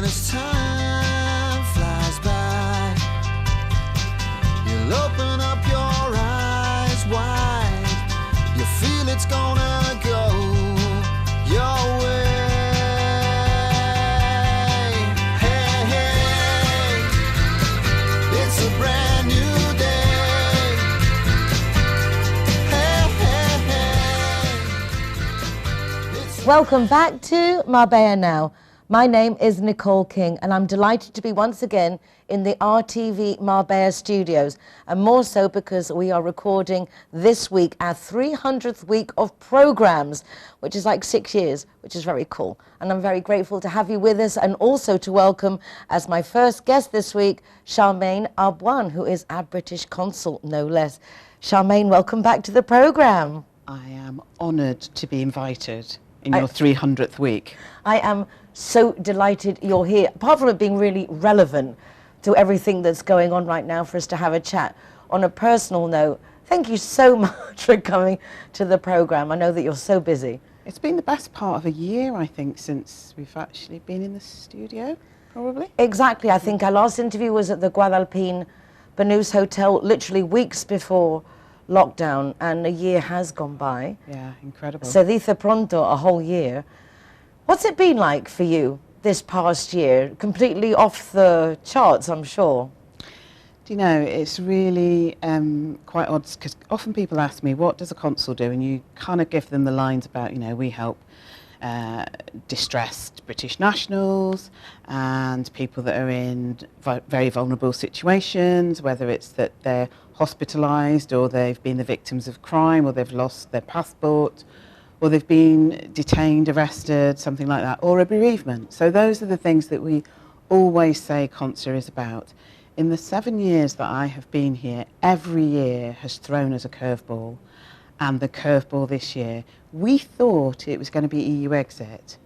And as time flies by, you'll open up your eyes wide. You feel it's gonna go your way. Hey, hey, it's a brand new day. Hey, hey, hey. Welcome back to Marbella Now. My name is Nicole King and I'm delighted to be once again in the RTV Marbella studios, and more so because we are recording this week our 300th week of programmes, which is like 6 years, which is very cool. And I'm very grateful to have you with us, and also to welcome as my first guest this week, Charmaine Arbouin, who is our British Consul, no less. Charmaine, welcome back to the programme. I am honoured to be invited in your 300th week. I am so delighted you're here, apart from it being really relevant to everything that's going on right now for us to have a chat. On a personal note, thank you so much for coming to the programme. I know that you're so busy. It's been the best part of a year, I think, since we've actually been in the studio, probably. Exactly. I think our last interview was at the Guadalpine Banús Hotel, literally weeks before lockdown, and a year has gone by. Yeah, incredible. Se dice pronto, a whole year. What's it been like for you this past year? Completely off the charts, I'm sure. Do you know, it's really quite odd, because often people ask me, what does a consul do? And you kind of give them the lines about, you know, we help distressed British nationals and people that are in very vulnerable situations, whether it's that they're hospitalised or they've been the victims of crime or they've lost their passport or they've been detained, arrested, something like that, or a bereavement. So those are the things that we always say Consul is about. In the 7 years that I have been here, every year has thrown us a curveball. And the curveball this year, we thought it was going to be EU exit,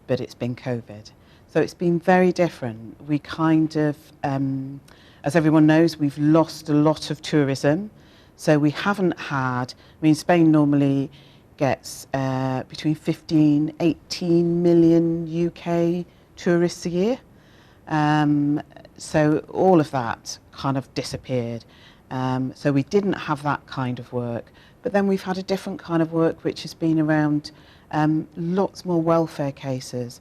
but it's been COVID. So it's been very different. We kind of, as everyone knows, we've lost a lot of tourism. So we haven't had, I mean, Spain normally gets between 15, 18 million UK tourists a year. So all of that kind of disappeared. So we didn't have that kind of work. But then we've had a different kind of work which has been around lots more welfare cases.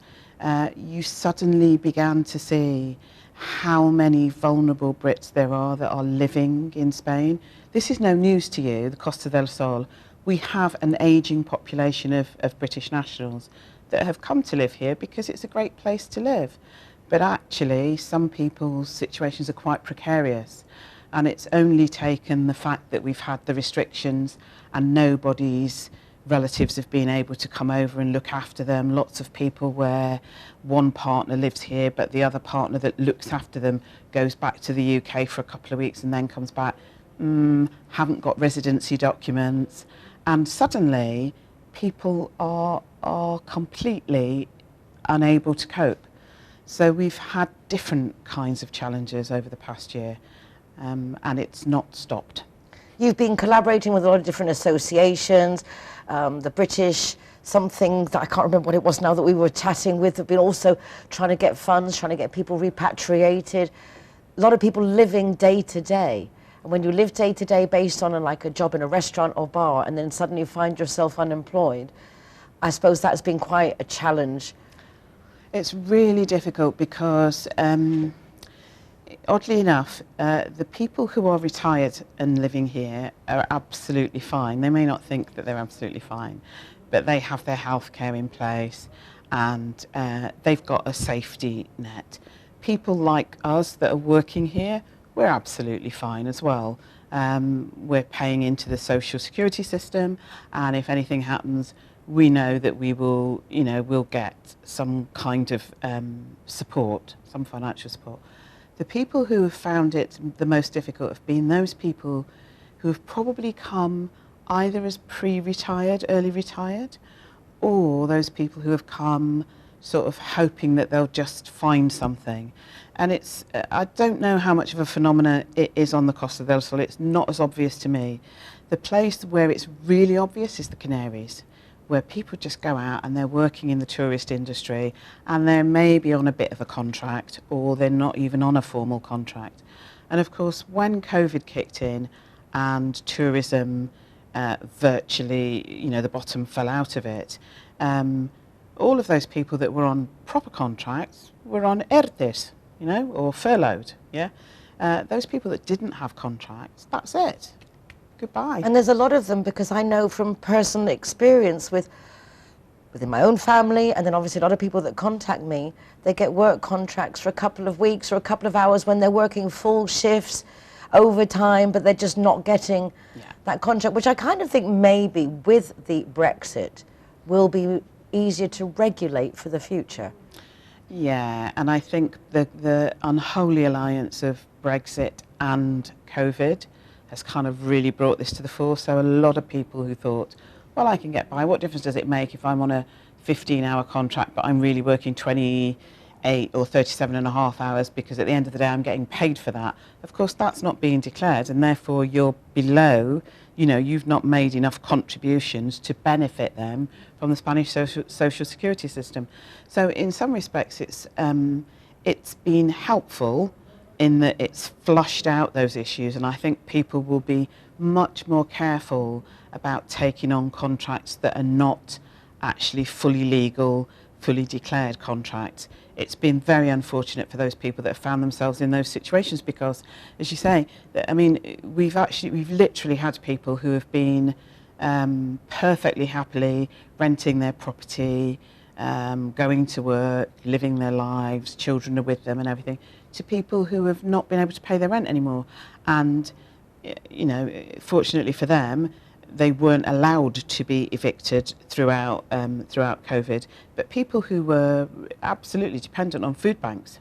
You suddenly began to see how many vulnerable Brits there are that are living in Spain. This is no news to you, the Costa del Sol. We have an ageing population of British nationals that have come to live here because it's a great place to live. But actually, some people's situations are quite precarious. And it's only taken the fact that we've had the restrictions and nobody's relatives have been able to come over and look after them. Lots of people where one partner lives here, but the other partner that looks after them goes back to the UK for a couple of weeks and then comes back, haven't got residency documents. And suddenly, people are completely unable to cope. So we've had different kinds of challenges over the past year. And it's not stopped. You've been collaborating with a lot of different associations, the British, something that I can't remember what it was now that we were chatting with, have been also trying to get funds, trying to get people repatriated. A lot of people living day to day. And when you live day to day based on like a job in a restaurant or bar, and then suddenly you find yourself unemployed, I suppose that's been quite a challenge. It's really difficult because oddly enough, the people who are retired and living here are absolutely fine. They may not think that they're absolutely fine, but they have their healthcare in place and they've got a safety net. People like us that are working here, we're absolutely fine as well. We're paying into the social security system, and if anything happens, we know that we will, we'll get some kind of support, some financial support. The people who have found it the most difficult have been those people who have probably come either as pre-retired, early retired, or those people who have come sort of hoping that they'll just find something. And it's, I don't know how much of a phenomenon it is on the Costa del Sol. It's not as obvious to me. The place where it's really obvious is the Canaries, where people just go out and they're working in the tourist industry and they're maybe on a bit of a contract, or they're not even on a formal contract. And of course, when COVID kicked in and tourism virtually, the bottom fell out of it, all of those people that were on proper contracts were on ERTEs, or furloughed. Yeah, those people that didn't have contracts, that's it. Goodbye. And there's a lot of them, because I know from personal experience within my own family, and then obviously a lot of people that contact me, they get work contracts for a couple of weeks or a couple of hours when they're working full shifts, overtime, but they're just not getting that contract, which I kind of think maybe with the Brexit will be easier to regulate for the future. Yeah, and I think the unholy alliance of Brexit and COVID has kind of really brought this to the fore. So a lot of people who thought, well, I can get by, what difference does it make if I'm on a 15-hour contract but I'm really working 28 or 37 and a half hours, because at the end of the day I'm getting paid for that. Of course, that's not being declared, and therefore you're below, you've not made enough contributions to benefit them from the Spanish social security system. So in some respects it's been helpful in that it's flushed out those issues, and I think people will be much more careful about taking on contracts that are not actually fully legal, fully declared contracts. It's been very unfortunate for those people that have found themselves in those situations, because, as you say, we've literally had people who have been perfectly happily renting their property, going to work, living their lives, children are with them and everything, to people who have not been able to pay their rent anymore. And, fortunately for them, they weren't allowed to be evicted throughout COVID, but people who were absolutely dependent on food banks,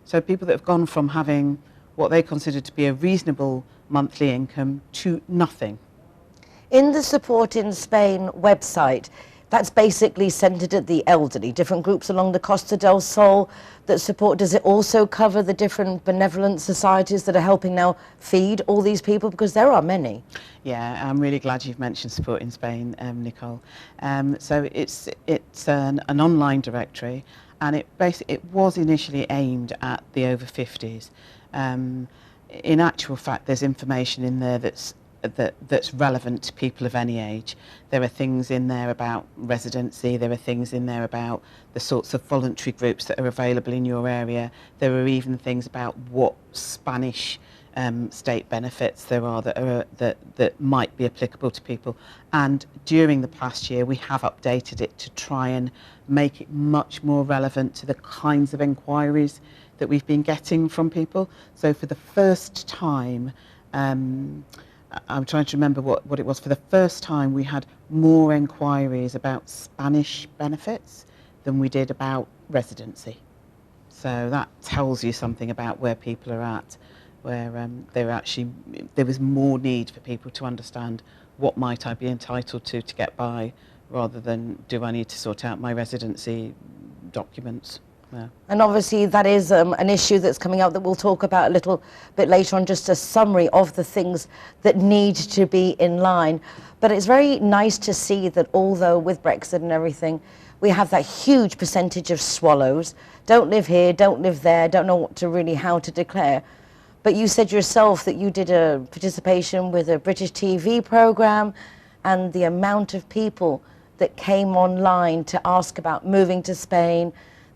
so people that have gone from having what they considered to be a reasonable monthly income to nothing. In the Support in Spain website, that's basically centred at the elderly, different groups along the Costa del Sol that support. Does it also cover the different benevolent societies that are helping now feed all these people? Because there are many. Yeah, I'm really glad you've mentioned Support in Spain, Nicole. So it's an online directory, and it was initially aimed at the over 50s. In actual fact, there's information in there that's relevant to people of any age. There are things in there about residency, there are things in there about the sorts of voluntary groups that are available in your area. There are even things about what Spanish state benefits there are that might be applicable to people. And during the past year we have updated it to try and make it much more relevant to the kinds of enquiries that we've been getting from people. So for the first time, I'm trying to remember what it was. For the first time, we had more enquiries about Spanish benefits than we did about residency. So that tells you something about where people are at, where there was more need for people to understand what might I be entitled to get by, rather than do I need to sort out my residency documents. Yeah. And obviously that is an issue that's coming out that we'll talk about a little bit later on, just a summary of the things that need to be in line. But it's very nice to see that although with Brexit and everything, we have that huge percentage of swallows, don't live here, don't live there, don't know how to declare. But you said yourself that you did a participation with a British TV programme, and the amount of people that came online to ask about moving to Spain,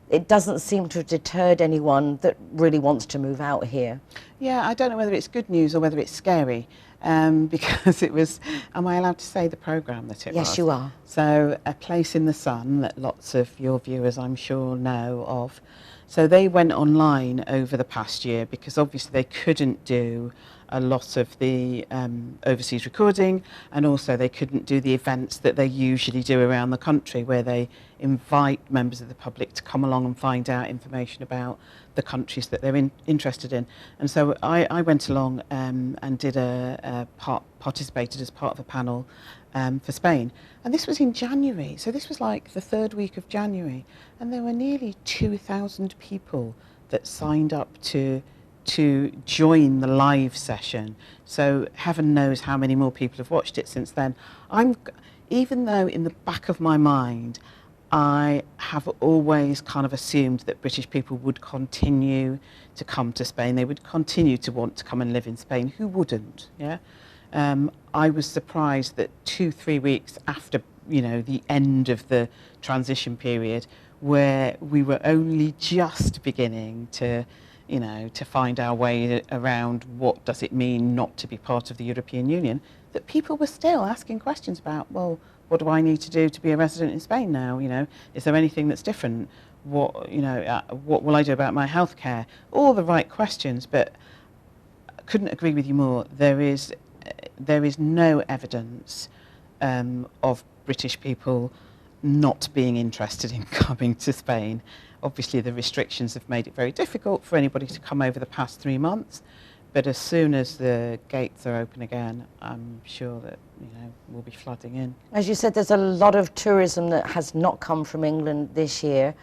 it doesn't seem to have deterred anyone that really wants to move out here. Yeah, I don't know whether it's good news or whether it's scary, because it was, am I allowed to say the programme that it was? Yes, you are. So, A Place in the Sun, that lots of your viewers I'm sure know of. So they went online over the past year because obviously they couldn't do a lot of the overseas recording, and also they couldn't do the events that they usually do around the country where they invite members of the public to come along and find out information about the countries that they're interested in. And so I went along and did participated as part of a panel for Spain. And this was in January, so this was like the third week of January, and there were nearly 2,000 people that signed up to join the live session. So heaven knows how many more people have watched it since then. even though in the back of my mind I have always kind of assumed that British people would continue to come to Spain, they would continue to want to come and live in Spain. Who wouldn't? Yeah. I was surprised that 2-3 weeks after, you know, the end of the transition period, where we were only just beginning to, you know, to find our way around what does it mean not to be part of the European Union, that people were still asking questions about, well, what do I need to do to be a resident in Spain now? You know, is there anything that's different? What, you know, what will I do about my healthcare? All the right questions, but I couldn't agree with you more. There is no evidence of British people not being interested in coming to Spain. Obviously, the restrictions have made it very difficult for anybody to come over the past 3 months. But as soon as the gates are open again, I'm sure that, you know, we'll be flooding in. As you said, there's a lot of tourism that has not come from England this year.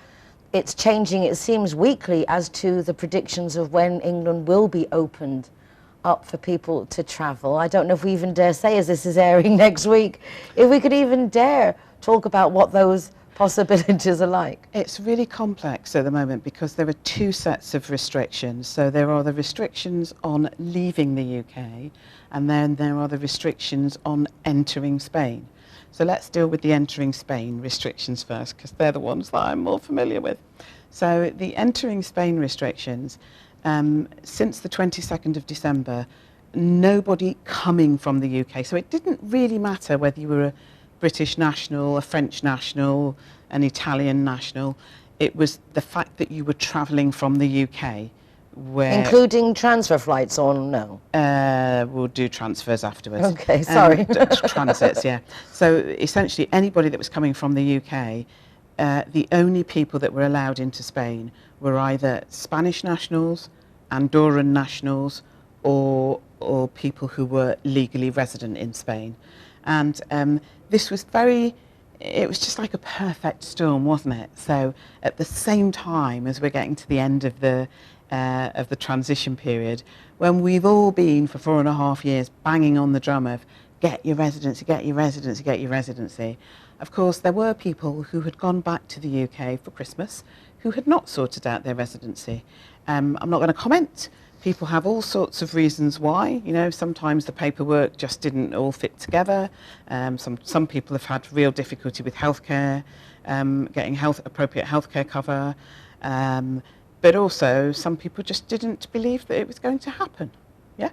It's changing, it seems, weekly as to the predictions of when England will be opened up for people to travel. I don't know if we even dare say, as this is airing next week, if we could even dare talk about what those possibilities are like. It's really complex at the moment because there are two sets of restrictions. So there are the restrictions on leaving the UK, and then there are the restrictions on entering Spain. So let's deal with the entering Spain restrictions first, because they're the ones that I'm more familiar with. So the entering Spain restrictions, since the 22nd of December, nobody coming from the UK. So it didn't really matter whether you were a British national, a French national, an Italian national. It was the fact that you were travelling from the UK. Where, including transfer flights or no? We'll do transfers afterwards. Okay, sorry. Transits, yeah. So essentially anybody that was coming from the UK, the only people that were allowed into Spain were either Spanish nationals, Andorran nationals, or people who were legally resident in Spain. And this was it was just like a perfect storm, wasn't it? So at the same time as we're getting to the end of the transition period, when we've all been for 4.5 years banging on the drum of get your residency, get your residency, get your residency, of course there were people who had gone back to the UK for Christmas who had not sorted out their residency. I'm not going to comment. People have all sorts of reasons why. You know, sometimes the paperwork just didn't all fit together. Some people have had real difficulty with healthcare, getting appropriate healthcare cover. But also, some people just didn't believe that it was going to happen. Yeah,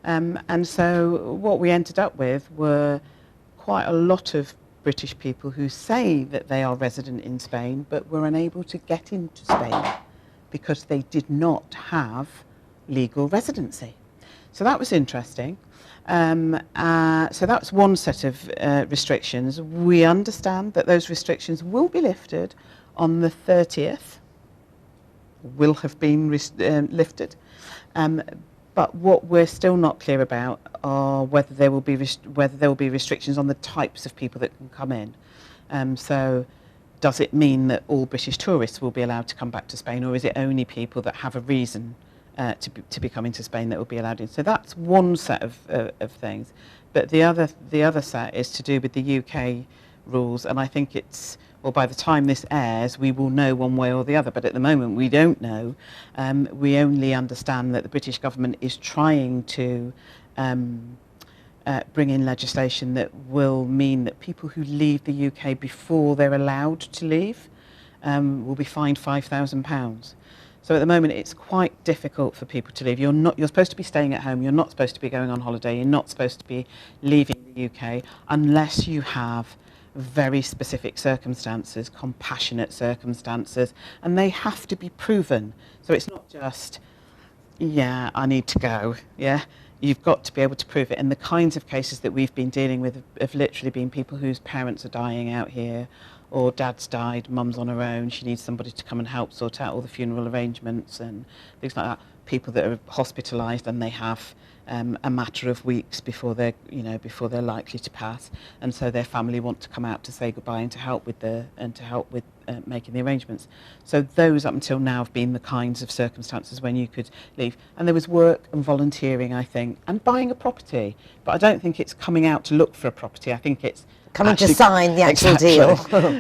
and so what we ended up with were quite a lot of British people who say that they are resident in Spain, but were unable to get into Spain because they did not have legal residency. So that was interesting. So that's one set of restrictions. We understand that those restrictions will be lifted on the 30th, will have been lifted. But what we're still not clear about are whether there will be restrictions on the types of people that can come in. So does it mean that all British tourists will be allowed to come back to Spain, or is it only people that have a reason to be coming to Spain that will be allowed in? So that's one set of things. But the other set is to do with the UK rules, and I think well, by the time this airs, we will know one way or the other. But at the moment, we don't know. We only understand that the British government is trying to bring in legislation that will mean that people who leave the UK before they're allowed to leave will be fined £5,000. So at the moment, it's quite difficult for people to leave. You're supposed to be staying at home. You're not supposed to be going on holiday. You're not supposed to be leaving the UK unless you have very specific circumstances, compassionate circumstances, and they have to be proven. So it's not just, yeah, I need to go, yeah? You've got to be able to prove it. And the kinds of cases that we've been dealing with have literally been people whose parents are dying out here, or dad's died, mum's on her own, she needs somebody to come and help sort out all the funeral arrangements and things like that. people that are hospitalised and they have a matter of weeks before they're likely to pass, and so their family want to come out to say goodbye and to help with making the arrangements. So those up until now have been the kinds of circumstances when you could leave. And there was work and volunteering, I think, and buying a property. But I don't think it's coming out to look for a property. I think it's coming to sign the actual deal.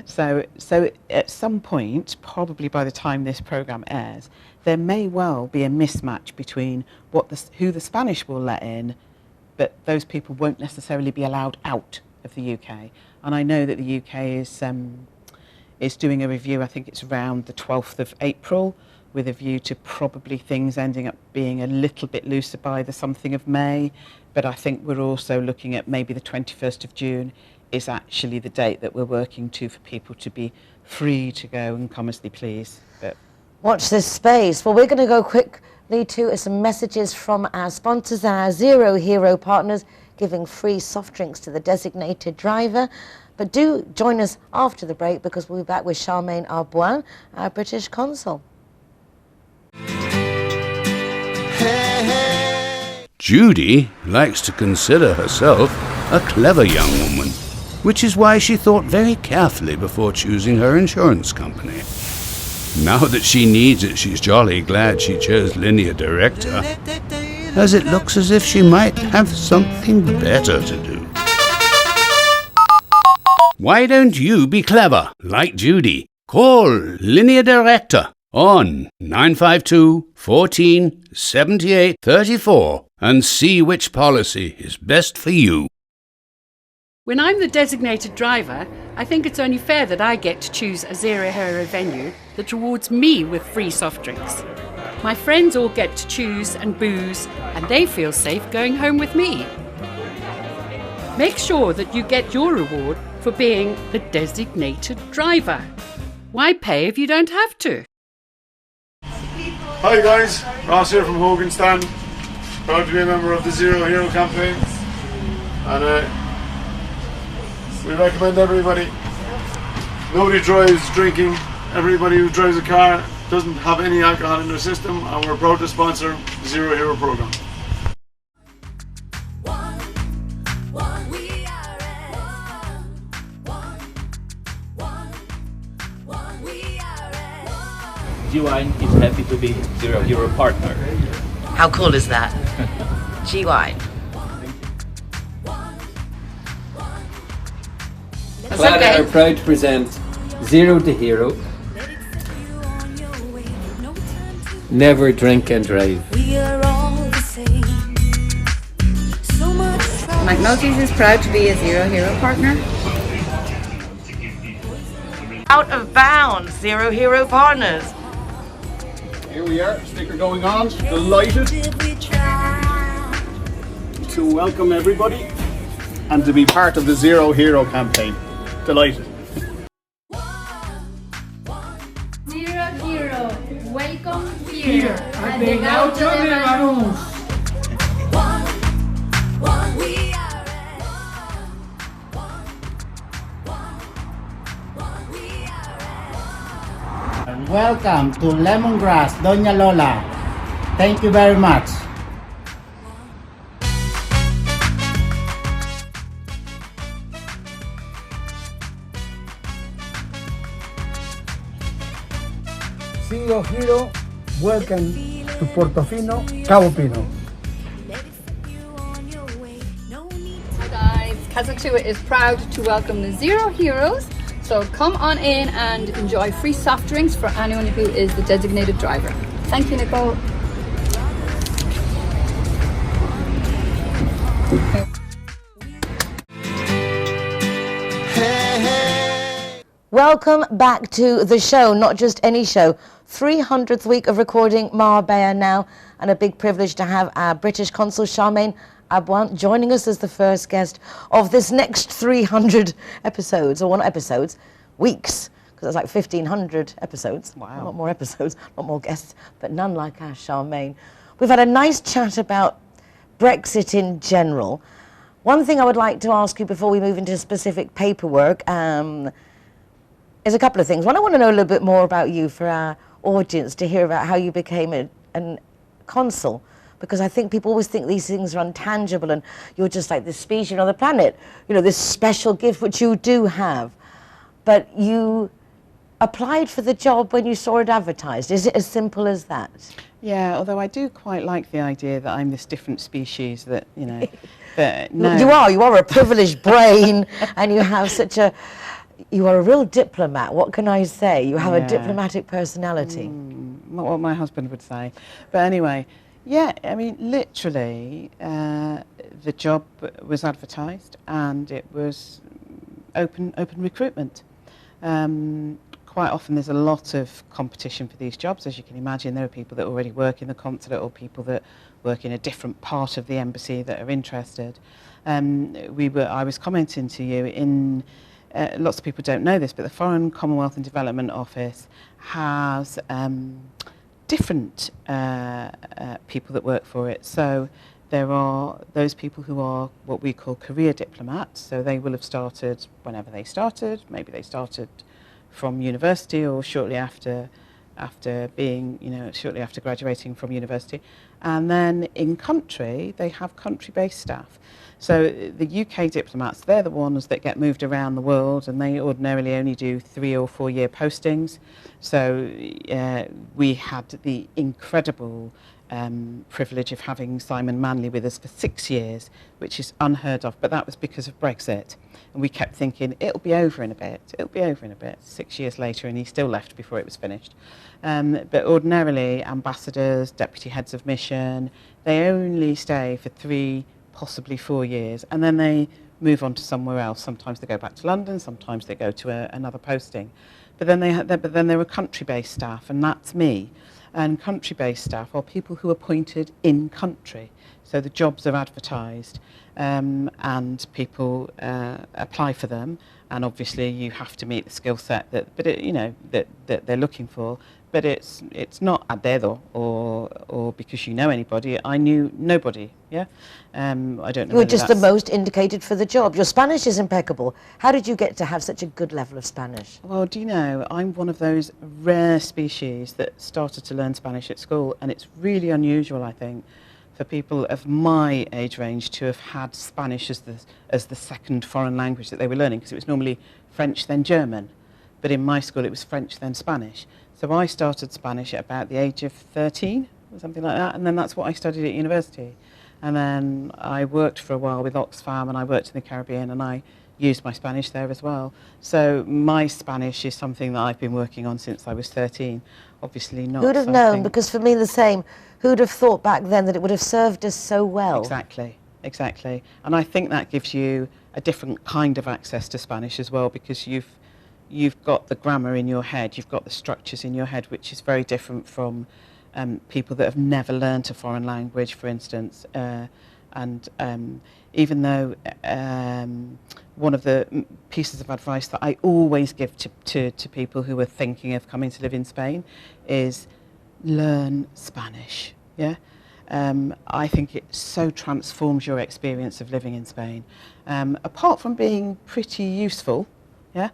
So at some point, probably by the time this programme airs, there may well be a mismatch between who the Spanish will let in, but those people won't necessarily be allowed out of the UK. And I know that the UK is doing a review, I think it's around the 12th of April, with a view to probably things ending up being a little bit looser by the something of May. But I think we're also looking at maybe the 21st of June is actually the date that we're working to for people to be free to go and come as they please. But watch this space. Well, we're going to go quickly to some messages from our sponsors, our Zero Hero partners, giving free soft drinks to the designated driver. But do join us after the break, because we'll be back with Charmaine Arbouin, our British Consul. Judy likes to consider herself a clever young woman, which is why she thought very carefully before choosing her insurance company. Now that she needs it, she's jolly glad she chose Linear Director, as it looks as if she might have something better to do. Why don't you be clever, like Judy? Call Linear Director on 952 14 78 34 and see which policy is best for you. When I'm the designated driver, I think it's only fair that I get to choose a Zero Hero venue that rewards me with free soft drinks. My friends all get to choose and booze, and they feel safe going home with me. Make sure that you get your reward for being the designated driver. Why pay if you don't have to? Hi guys, Ross here from Hogan Stand. Proud to be a member of the Zero Hero campaign, and we recommend everybody. Nobody drives drinking. Everybody who drives a car doesn't have any alcohol in their system, and we're proud to sponsor the Zero Hero program. G-Wine is happy to be Zero Hero partner. How cool is that? G-Wine. Clara are proud to present Zero to Hero. Never drink and drive. McNulty's is proud to be a Zero Hero partner. Out of bounds, Zero Hero partners. Here we are, sticker going on, delighted to welcome everybody and to be part of the Zero Hero campaign. Delighted. Zero Hero, welcome here at the Gaucho de Banús. Welcome to Lemongrass, Doña Lola. Thank you very much. Zero Hero, welcome to Portofino, Cabo Pino. Hi guys, Kazatua is proud to welcome the Zero Heroes. So come on in and enjoy free soft drinks for anyone who is the designated driver. Thank you, Nicole. Welcome back to the show, not just any show. 300th week of recording Marbella now, and a big privilege to have our British Consul Charmaine Arbouin joining us as the first guest of this next 300 episodes, or weeks, because there's like 1,500 episodes. Wow. A lot more episodes, a lot more guests, but none like our Charmaine. We've had a nice chat about Brexit in general. One thing I would like to ask you before we move into specific paperwork is a couple of things. One, I want to know a little bit more about you for our audience, to hear about how you became a consul, because I think people always think these things are intangible and you're just like this species on the planet, you know, this special gift which you do have. But you applied for the job when you saw it advertised. Is it as simple as that? Yeah, although I do quite like the idea that I'm this different species that, you know, but no. You are a privileged brain and you have you are a real diplomat. What can I say? You have a diplomatic personality. What my husband would say. But anyway, yeah, I mean, literally, the job was advertised and it was open recruitment. Quite often there's a lot of competition for these jobs. As you can imagine, there are people that already work in the consulate or people that work in a different part of the embassy that are interested. I was commenting to you in, lots of people don't know this, but the Foreign, Commonwealth and Development Office has different people that work for it. So there are those people who are what we call career diplomats. So they will have started whenever they started. Maybe they started from university or shortly after being, you know, shortly after graduating from university. And then in country, they have country-based staff. So the UK diplomats, they're the ones that get moved around the world, and they ordinarily only do 3 or 4 year postings. So we had the incredible privilege of having Simon Manley with us for 6 years, which is unheard of, but that was because of Brexit. And we kept thinking, it'll be over in a bit, it'll be over in a bit. 6 years later, and he still left before it was finished. But ordinarily, ambassadors, deputy heads of mission, they only stay for 3, possibly 4 years, and then they move on to somewhere else. Sometimes they go back to London, sometimes they go to another posting. But then there are country-based staff, and that's me. And country-based staff are people who are appointed in country. So the jobs are advertised, and people apply for them. And obviously, you have to meet the skill set that they're looking for. But it's not a dedo or because you know anybody. I knew nobody. Yeah, I don't know. You were just the most indicated for the job. Your Spanish is impeccable. How did you get to have such a good level of Spanish? Well, do you know, I'm one of those rare species that started to learn Spanish at school, and it's really unusual, I think, for people of my age range to have had Spanish as the second foreign language that they were learning, because it was normally French then German, but in my school it was French then Spanish. So I started Spanish at about the age of 13 or something like that, and then that's what I studied at university. And then I worked for a while with Oxfam, and I worked in the Caribbean, and I used my Spanish there as well. So my Spanish is something that I've been working on since I was 13. Obviously not. Who'd have known? Because for me the same. Who'd have thought back then that it would have served us so well? Exactly. And I think that gives you a different kind of access to Spanish as well, because you've got the grammar in your head, you've got the structures in your head, which is very different from people that have never learnt a foreign language, for instance. Even though one of the pieces of advice that I always give to people who are thinking of coming to live in Spain is learn Spanish. Yeah, I think it so transforms your experience of living in Spain. Apart from being pretty useful, yeah.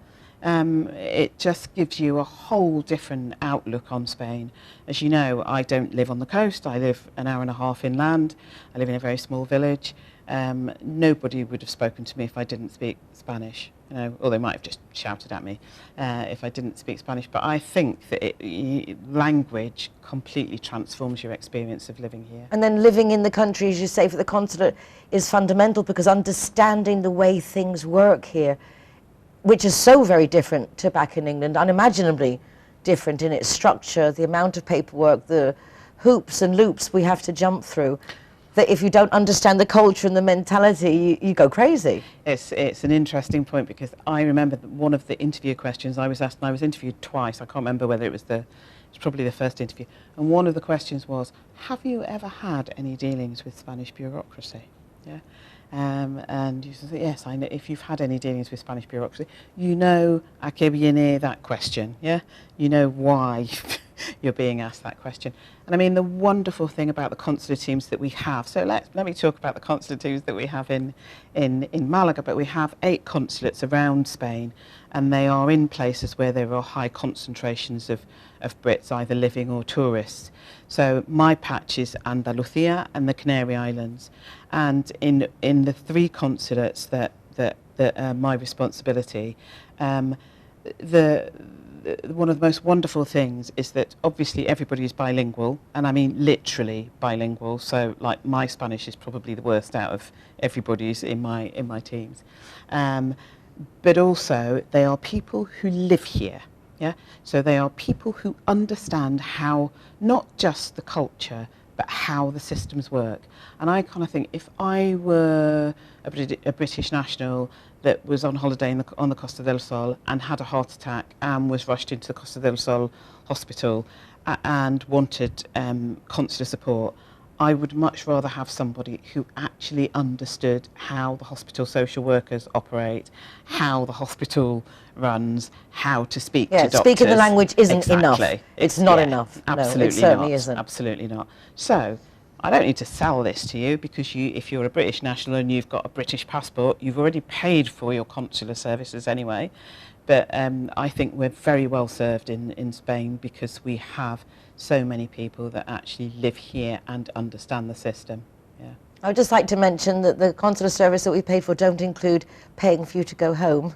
It just gives you a whole different outlook on Spain. As you know, I don't live on the coast. I live an hour and a half inland. I live in a very small village. Nobody would have spoken to me if I didn't speak Spanish, you know, or they might have just shouted at me if I didn't speak Spanish. But I think that language completely transforms your experience of living here. And then living in the country, as you say, for the consulate is fundamental, because understanding the way things work here, which is so very different to back in England, unimaginably different in its structure, the amount of paperwork, the hoops and loops we have to jump through, that if you don't understand the culture and the mentality, you go crazy. It's an interesting point, because I remember one of the interview questions I was asked, and I was interviewed twice. I can't remember whether it's probably the first interview. And one of the questions was, have you ever had any dealings with Spanish bureaucracy? Yeah. And you say, yes, I know. If you've had any dealings with Spanish bureaucracy, you know a qué viene that question, yeah? You know why you're being asked that question. And I mean, the wonderful thing about the consular teams that we have, so let me talk about the consular teams that we have in Malaga, but we have 8 consulates around Spain, and they are in places where there are high concentrations of of Brits, either living or tourists. So my patch is Andalusia and the Canary Islands, and in the 3 consulates that are my responsibility, one of the most wonderful things is that obviously everybody is bilingual, and I mean literally bilingual. So like my Spanish is probably the worst out of everybody's in my teams, but also they are people who live here. Yeah, so they are people who understand how not just the culture but how the systems work. And I kind of think if I were a British national that was on holiday on the Costa del Sol and had a heart attack and was rushed into the Costa del Sol hospital and wanted consular support, I would much rather have somebody who actually understood how the hospital social workers operate, how the hospital runs, how to speak to doctors. Speaking the language isn't enough. It's not enough. Absolutely no, it certainly not. isn't. Absolutely not. So I don't need to sell this to you, because if you're a British national and you've got a British passport, you've already paid for your consular services anyway. But I think we're very well served in Spain, because we have so many people that actually live here and understand the system. Yeah. I would just like to mention that the consular service that we pay for don't include paying for you to go home.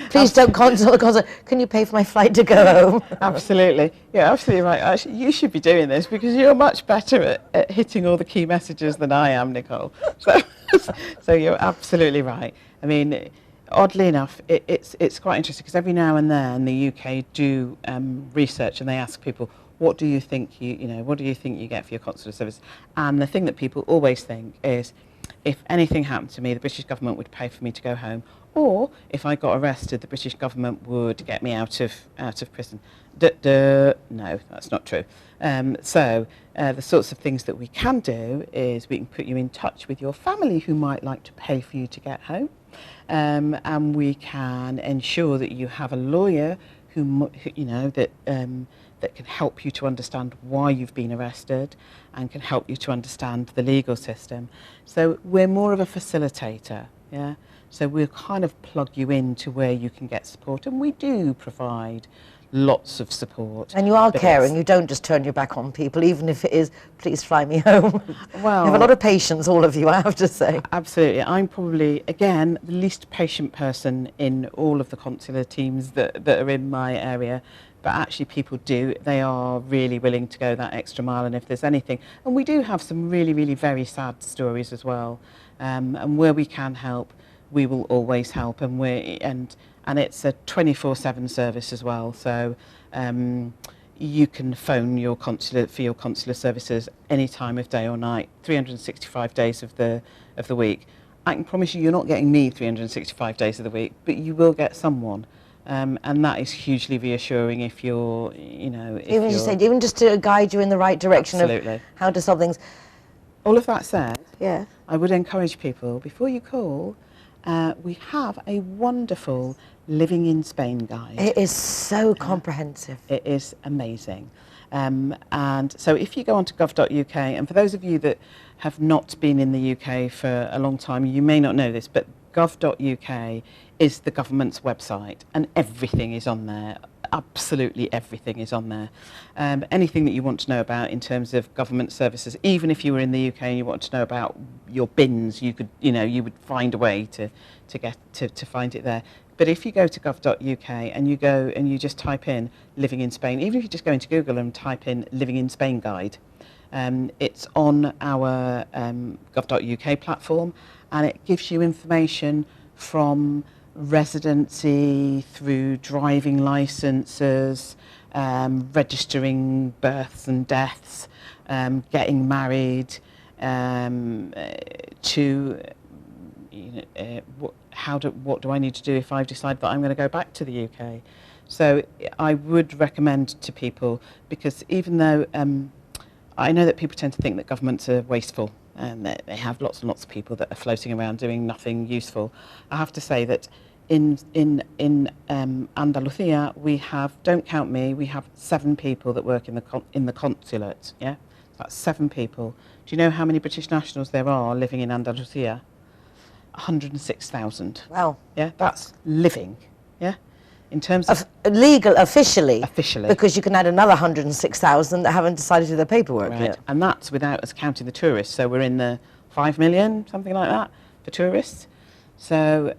Please don't consul. Can you pay for my flight to go home? Absolutely. Yeah, absolutely right. Actually, you should be doing this, because you're much better at hitting all the key messages than I am, Nicole. So you're absolutely right. I mean, oddly enough, it's quite interesting, because every now and then the UK do research, and they ask people, what do you think what do you think you get for your consular service? And the thing that people always think is, if anything happened to me, the British government would pay for me to go home, or if I got arrested, the British government would get me out of prison. No, that's not true. So the sorts of things that we can do is we can put you in touch with your family who might like to pay for you to get home. And we can ensure that you have a lawyer who that can help you to understand why you've been arrested, and can help you to understand the legal system. So we're more of a facilitator, yeah. So we'll kind of plug you into where you can get support, and we do provide lots of support. And you are caring. You don't just turn your back on people, even if it is, please fly me home. Well, you have a lot of patience, all of you, I have to say. Absolutely. I'm probably, again, the least patient person in all of the consular teams that are in my area. But actually people they are really willing to go that extra mile, and if there's anything, and we do have some really, really very sad stories as well, and where we can help, we will always help, and it's a 24/7 service as well, so you can phone your consulate for your consular services any time of day or night, 365 days of the week. I can promise you're not getting me 365 days of the week, but you will get someone. And that is hugely reassuring if you're, Even you said, even just to guide you in the right direction of how to solve things. All of that said, yeah, I would encourage people, before you call, we have a wonderful Living in Spain guide. It is so comprehensive. It is amazing. And so if you go onto gov.uk, and for those of you that have not been in the UK for a long time, you may not know this, but gov.uk is the government's website, and everything is on there. Absolutely everything is on there. Anything that you want to know about in terms of government services, even if you were in the UK and you want to know about your bins, you would find a way to find it there. But if you go to gov.uk and you just type in Living in Spain, even if you just go into Google and type in Living in Spain guide, it's on our gov.uk platform, and it gives you information from residency through driving licenses, registering births and deaths, getting married, to what do I need to do if I've decided that I'm going to go back to the UK. So I would recommend to people, because even though I know that people tend to think that governments are wasteful, and they have lots and lots of people that are floating around doing nothing useful. I have to say that in Andalusia we have, don't count me, we have 7 people that work in the consulate. Yeah, that's 7 people. Do you know how many British nationals there are living in Andalusia? 106,000. Wow. Yeah, that's living. Yeah. In terms of legal, officially, officially, because you can add another 106,000 that haven't decided to do their paperwork right, yet. and that's without us counting the tourists. So we're in the 5 million, something like that, for tourists. So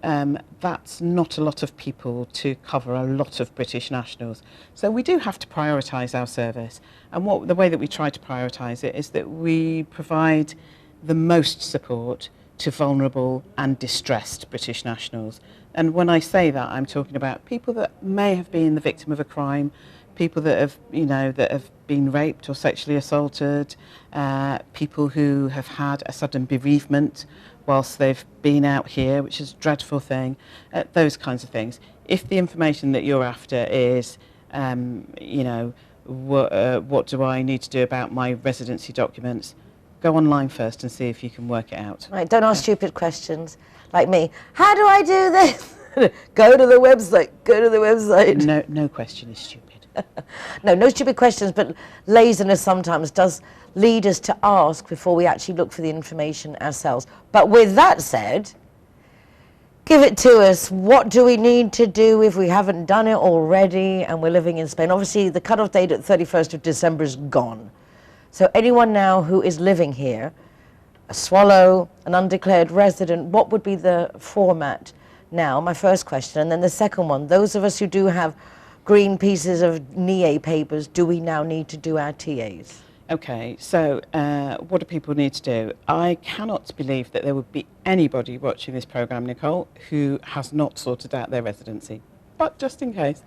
that's not a lot of people to cover a lot of British nationals. So we do have to prioritise our service. And the way that we try to prioritise it is that we provide the most support to vulnerable and distressed British nationals. And when I say that, I'm talking about people that may have been the victim of a crime, people that have, that have been raped or sexually assaulted, people who have had a sudden bereavement whilst they've been out here, which is a dreadful thing, those kinds of things. If the information that you're after is, what do I need to do about my residency documents, go online first and see if you can work it out. Right, don't ask stupid questions like me. How do I do this? Go to the website, go to the website. No question is stupid. No stupid questions, but laziness sometimes does lead us to ask before we actually look for the information ourselves. But with that said, give it to us. What do we need to do if we haven't done it already and we're living in Spain? Obviously, the cut-off date at 31st of December is gone. So anyone now who is living here, a swallow, an undeclared resident, what would be the format now? My first question. And then the second one, those of us who do have green pieces of NIE papers, do we now need to do our TAs? Okay, so what do people need to do? I cannot believe that there would be anybody watching this programme, Nicole, who has not sorted out their residency. But just in case.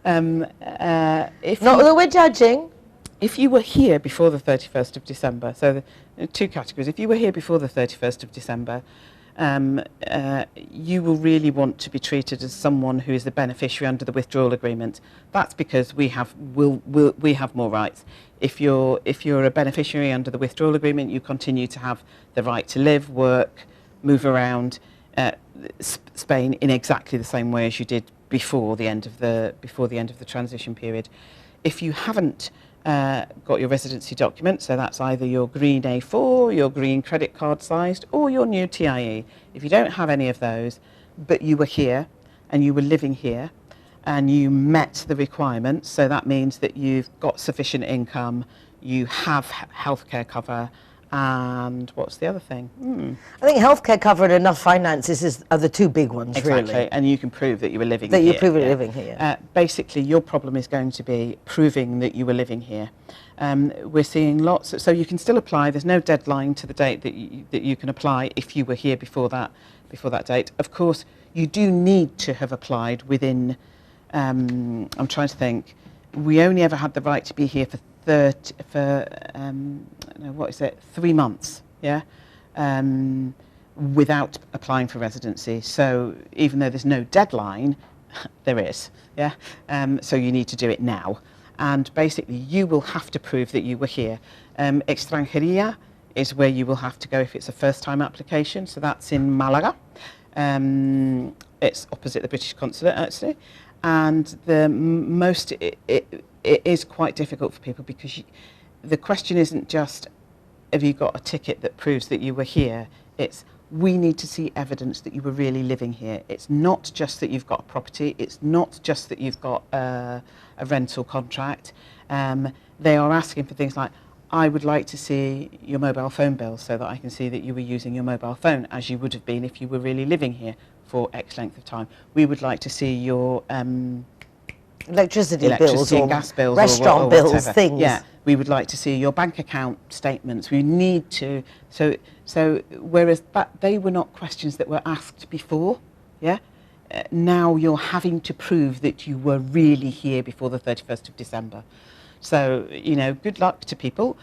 Not that we're judging. If you were here before the 31st of December, so the two categories, if you were here before the 31st of December, you will really want to be treated as someone who is the beneficiary under the withdrawal agreement. That's because we have more rights. If you're a beneficiary under the withdrawal agreement, you continue to have the right to live, work, move around Spain in exactly the same way as you did before the end of the transition period. If you haven't got your residency document, so that's either your green A4, your green credit card sized, or your new TIE. If you don't have any of those, but you were here and you were living here and you met the requirements, so that means that you've got sufficient income, you have healthcare cover, and what's the other thing? I think healthcare cover and enough finances are the two big ones, exactly. Really. And you can prove that you were living here. That you prove you're living here. Basically, your problem is going to be proving that you were living here. We're seeing lots, so you can still apply. There's no deadline to the date that you can apply if you were here before that date. Of course, you do need to have applied within. I'm trying to think. We only ever had the right to be here for 3 months, without applying for residency. So even though there's no deadline, there is, so you need to do it now. And basically, you will have to prove that you were here. Extranjería is where you will have to go if it's a first-time application. So that's in Malaga. It's opposite the British Consulate, actually. And it is quite difficult for people because the question isn't just, have you got a ticket that proves that you were here? It's, we need to see evidence that you were really living here. It's not just that you've got a property. It's not just that you've got a rental contract. They are asking for things like, I would like to see your mobile phone bill so that I can see that you were using your mobile phone as you would have been if you were really living here for X length of time. We would like to see your electricity bills or gas bills, restaurant or bills, whatever. things. Yeah, we would like to see your bank account statements. We need to. So whereas they were not questions that were asked before, now you're having to prove that you were really here before the 31st of December. So, good luck to people.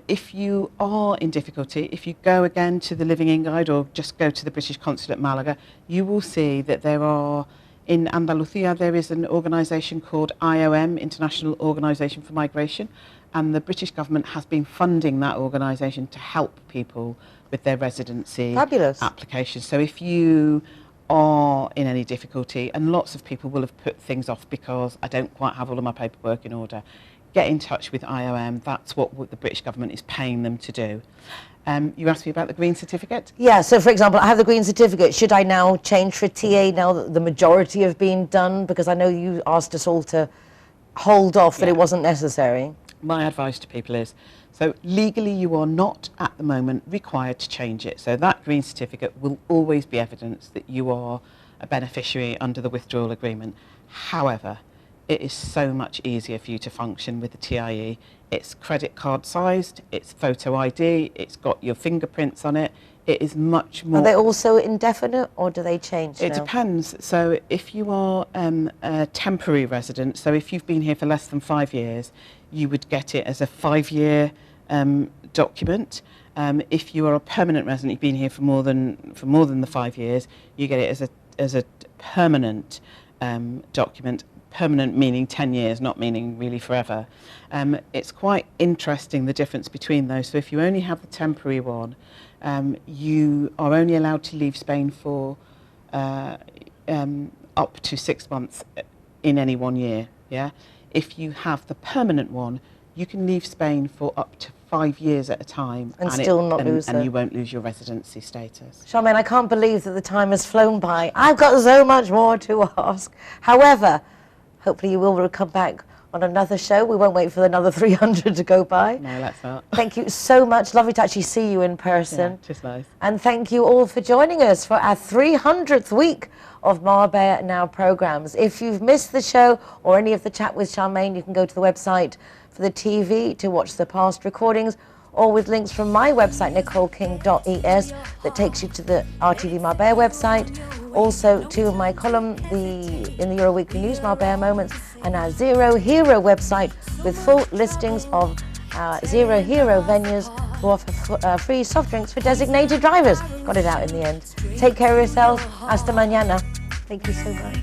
If you are in difficulty, if you go again to the Living In Guide or just go to the British Consulate Malaga, you will see that there are, in Andalusia, there is an organisation called IOM, International Organisation for Migration, and the British government has been funding that organisation to help people with their residency applications. So if you are in any difficulty, and lots of people will have put things off because I don't quite have all of my paperwork in order, get in touch with IOM. That's what the British government is paying them to do. You asked me about the green certificate? Yeah, so for example, I have the green certificate. Should I now change for TA now that the majority have been done? Because I know you asked us all to hold off, that it wasn't necessary. My advice to people is, so legally you are not at the moment required to change it. So that green certificate will always be evidence that you are a beneficiary under the withdrawal agreement. However, it is so much easier for you to function with the TIE. It's credit card sized, it's photo ID, it's got your fingerprints on it. It is much more... Are they also indefinite, or do they change It now? depends. So if you are a temporary resident, so if you've been here for less than 5 years, you would get it as a 5-year document. If you are a permanent resident, you've been here for more than the 5 years, you get it as a permanent document. Permanent meaning 10 years, not meaning really forever. It's quite interesting, the difference between those. So if you only have the temporary one, you are only allowed to leave Spain for up to 6 months in any 1 year. Yeah. If you have the permanent one, you can leave Spain for up to 5 years at a time, and still not lose it. And you won't lose your residency status. Charmaine, I can't believe that the time has flown by. I've got so much more to ask. However, hopefully you will come back on another show. We won't wait for another 300 to go by. No, let's not. Thank you so much. Lovely to actually see you in person. Yeah, just nice. And thank you all for joining us for our 300th week of Marbella Now programmes. If you've missed the show or any of the chat with Charmaine, you can go to the website for the TV to watch the past recordings, or with links from my website, nicoleking.es, that takes you to the RTV Marbella website, also to my column in the Euro Weekly News, Marbella Moments, and our Zero Hero website with full listings of our Zero Hero venues who offer free soft drinks for designated drivers. Got it out in the end. Take care of yourselves. Hasta mañana. Thank you so much.